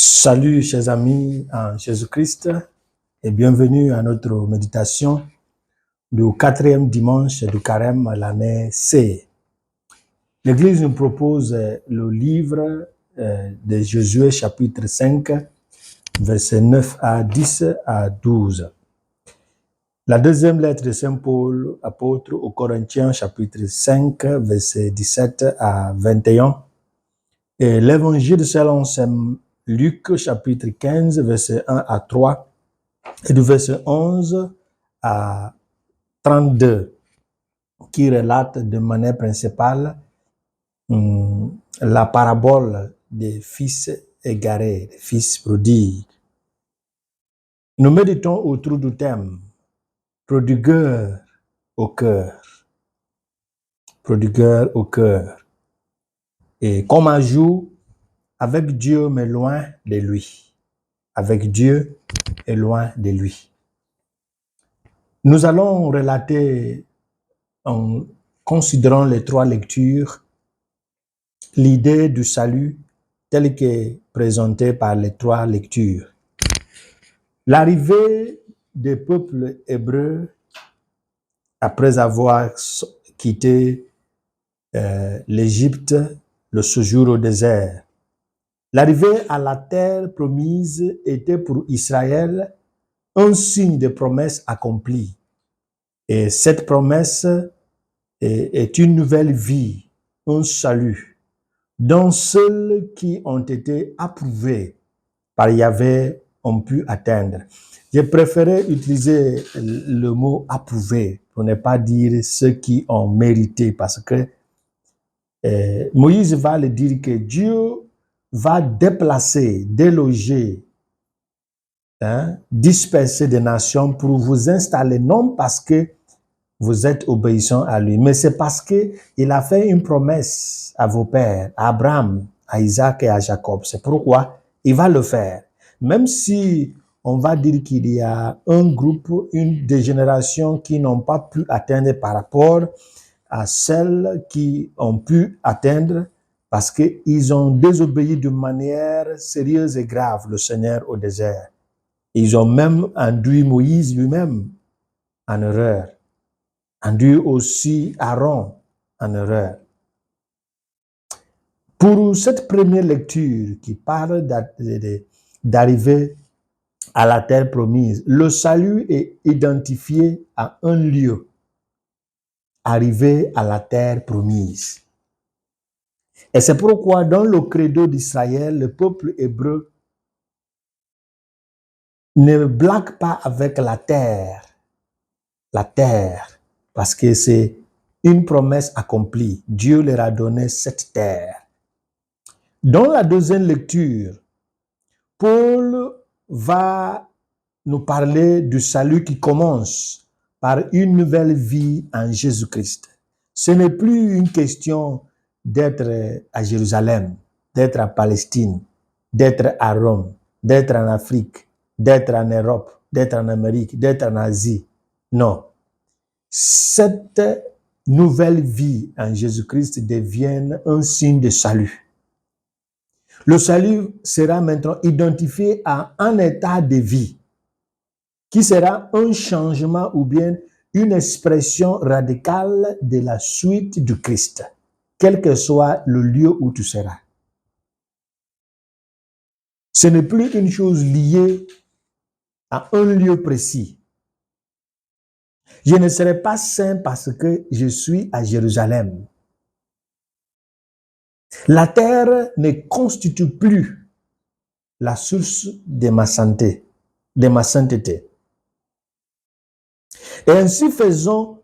Salut chers amis en Jésus-Christ et bienvenue à notre méditation du 4e dimanche du carême à l'année C. L'Église nous propose le livre de Josué chapitre 5, versets 9 à 10 à 12. La deuxième lettre de Saint Paul, apôtre aux Corinthiens chapitre 5, versets 17 à 21. Et l'évangile selon Saint Luc chapitre 15, versets 1 à 3. Et du verset 11 à 32, qui relate de manière principale la parabole des fils égarés, des fils prodigues. Nous méditons autour du thème prodigueur au cœur. Prodigueur au cœur. Et comme ajout, avec Dieu mais loin de lui. Avec Dieu et loin de lui. Nous allons relater en considérant les trois lectures, l'idée du salut telle qu'est présentée par les trois lectures. L'arrivée des peuples hébreux après avoir quitté l'Égypte, le séjour au désert. L'arrivée à la terre promise était pour Israël un signe de promesse accomplie. Et cette promesse est une nouvelle vie, un salut, dont ceux qui ont été approuvés par Yahvé ont pu atteindre. J'ai préféré utiliser le mot approuvé pour ne pas dire ceux qui ont mérité, parce que Moïse va le dire que Dieu va déplacer, déloger, disperser des nations pour vous installer, non parce que vous êtes obéissants à lui, mais c'est parce qu'il a fait une promesse à vos pères, à Abraham, à Isaac et à Jacob. C'est pourquoi il va le faire. Même si on va dire qu'il y a un groupe, des générations qui n'ont pas pu atteindre par rapport à celles qui ont pu atteindre parce qu'ils ont désobéi de manière sérieuse et grave le Seigneur au désert. Ils ont même induit Moïse lui-même en erreur. Induit aussi Aaron en erreur. Pour cette première lecture qui parle d'arriver à la terre promise, le salut est identifié à un lieu, arriver à la terre promise. Et c'est pourquoi dans le credo d'Israël, le peuple hébreu ne blague pas avec la terre, parce que c'est une promesse accomplie. Dieu leur a donné cette terre. Dans la deuxième lecture, Paul va nous parler du salut qui commence par une nouvelle vie en Jésus-Christ. Ce n'est plus une question d'être à Jérusalem, d'être à Palestine, d'être à Rome, d'être en Afrique, d'être en Europe, d'être en Amérique, d'être en Asie. Non. Cette nouvelle vie en Jésus-Christ devient un signe de salut. Le salut sera maintenant identifié à un état de vie qui sera un changement ou bien une expression radicale de la suite du Christ, quel que soit le lieu où tu seras. Ce n'est plus une chose liée à un lieu précis. Je ne serai pas saint parce que je suis à Jérusalem. La terre ne constitue plus la source de ma santé, de ma sainteté. Et ainsi faisons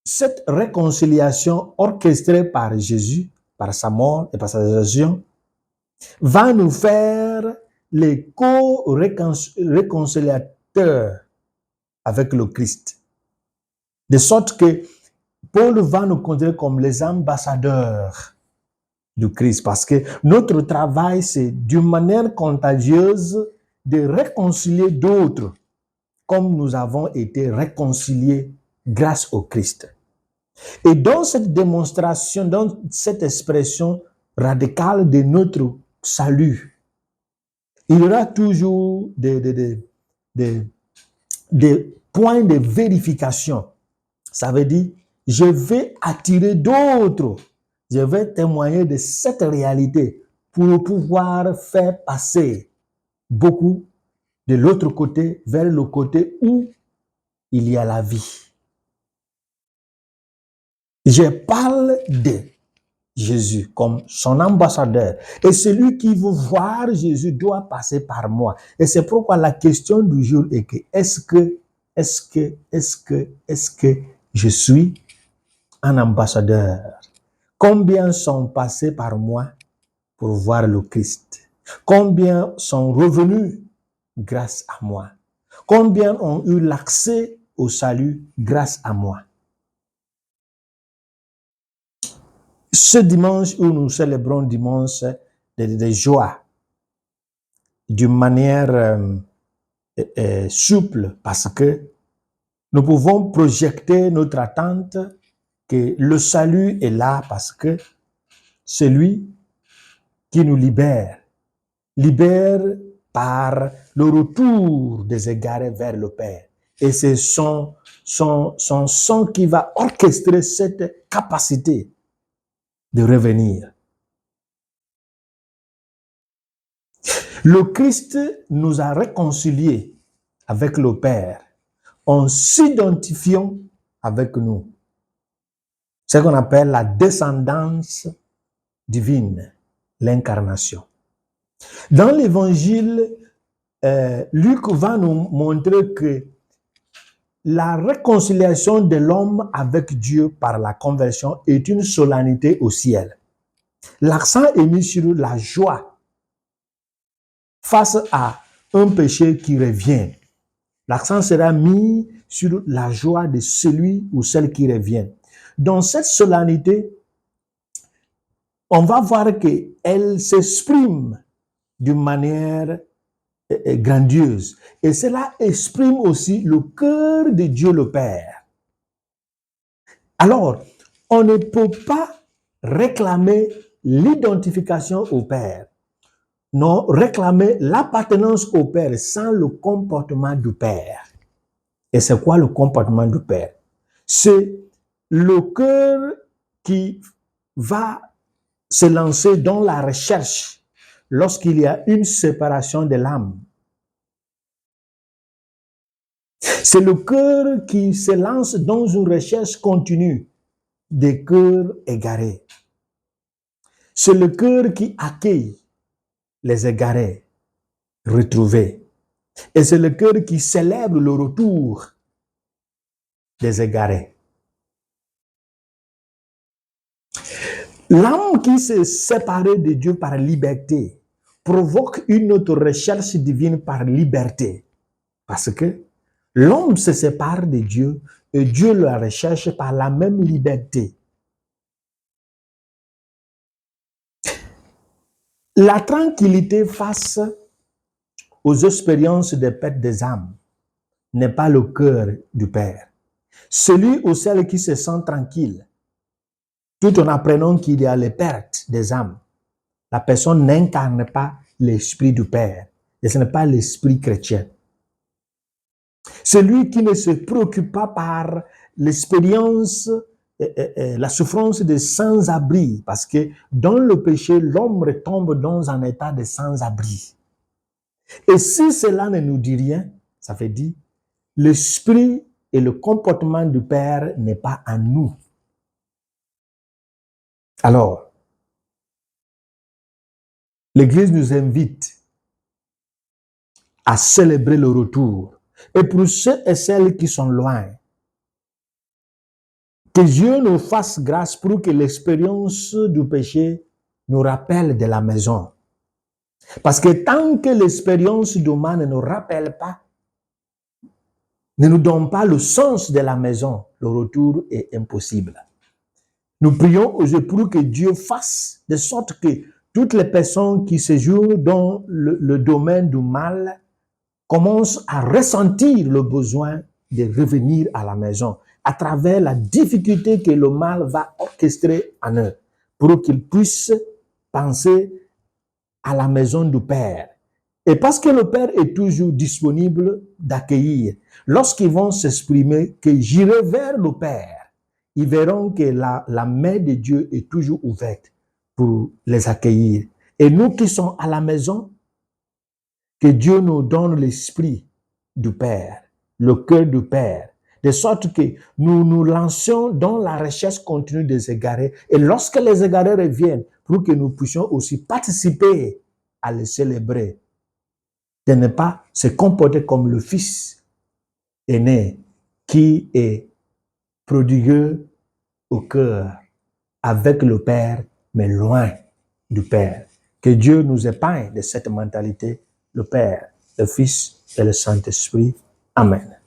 cette réconciliation orchestrée par Jésus, par sa mort et par sa résurrection, va nous faire les co-réconciliateurs avec le Christ. De sorte que Paul va nous considérer comme les ambassadeurs du Christ, parce que notre travail, c'est d'une manière contagieuse de réconcilier d'autres, comme nous avons été réconciliés grâce au Christ. Et dans cette démonstration, dans cette expression radicale de notre salut, Il y aura toujours des points de vérification. Ça veut dire, je vais attirer d'autres. Je vais témoigner de cette réalité pour pouvoir faire passer beaucoup de l'autre côté vers le côté où il y a la vie. Je parle de Jésus comme son ambassadeur. Et celui qui veut voir Jésus doit passer par moi. Et c'est pourquoi la question du jour est que est-ce que je suis un ambassadeur? Combien sont passés par moi pour voir le Christ? Combien sont revenus grâce à moi? Combien ont eu l'accès au salut grâce à moi? Ce dimanche où nous célébrons dimanche de joie, d'une manière souple, parce que nous pouvons projeter notre attente que le salut est là, parce que celui qui nous libère par le retour des égarés vers le Père. Et c'est son sang qui va orchestrer cette capacité de revenir. Le Christ nous a réconciliés avec le Père en s'identifiant avec nous. C'est ce qu'on appelle la descendance divine, l'incarnation. Dans l'évangile, Luc va nous montrer que la réconciliation de l'homme avec Dieu par la conversion est une solennité au ciel. L'accent est mis sur la joie face à un péché qui revient. L'accent sera mis sur la joie de celui ou celle qui revient. Dans cette solennité, on va voir qu'elle s'exprime d'une manière grandiose. Et cela exprime aussi le cœur de Dieu le Père. Alors, on ne peut pas réclamer l'identification au Père, non, réclamer l'appartenance au Père sans le comportement du Père. Et c'est quoi le comportement du Père? C'est le cœur qui va se lancer dans la recherche lorsqu'il y a une séparation de l'âme. C'est le cœur qui se lance dans une recherche continue des cœurs égarés. C'est le cœur qui accueille les égarés retrouvés. Et c'est le cœur qui célèbre le retour des égarés. L'âme qui s'est séparée de Dieu par liberté provoque une autre recherche divine par liberté. Parce que l'homme se sépare de Dieu et Dieu la recherche par la même liberté. La tranquillité face aux expériences de perte des âmes n'est pas le cœur du Père. Celui ou celle qui se sent tranquille, tout en apprenant qu'il y a les pertes des âmes, la personne n'incarne pas l'esprit du Père. Et ce n'est pas l'esprit chrétien. Celui qui ne se préoccupe pas par l'expérience, la souffrance des sans-abri, parce que dans le péché, l'homme retombe dans un état de sans-abri. Et si cela ne nous dit rien, ça veut dire l'esprit et le comportement du Père n'est pas en nous. Alors, l'Église nous invite à célébrer le retour. Et pour ceux et celles qui sont loin, que Dieu nous fasse grâce pour que l'expérience du péché nous rappelle de la maison. Parce que tant que l'expérience d'humain ne nous rappelle pas, ne nous donne pas le sens de la maison, le retour est impossible. Nous prions aujourd'hui pour que Dieu fasse de sorte que toutes les personnes qui séjournent dans le domaine du mal commencent à ressentir le besoin de revenir à la maison à travers la difficulté que le mal va orchestrer en eux pour qu'ils puissent penser à la maison du Père Et parce que le Père est toujours disponible d'accueillir, lorsqu'ils vont s'exprimer que j'irai vers le Père, ils verront que la main de Dieu est toujours ouverte pour les accueillir. Et nous qui sommes à la maison, que Dieu nous donne l'esprit du Père, le cœur du Père, de sorte que nous nous lancions dans la recherche continue des égarés. Et lorsque les égarés reviennent, pour que nous puissions aussi participer à les célébrer, de ne pas se comporter comme le fils aîné qui est prodigueux au cœur avec le Père, mais loin du Père. Que Dieu nous épargne de cette mentalité, le Père, le Fils et le Saint-Esprit. Amen.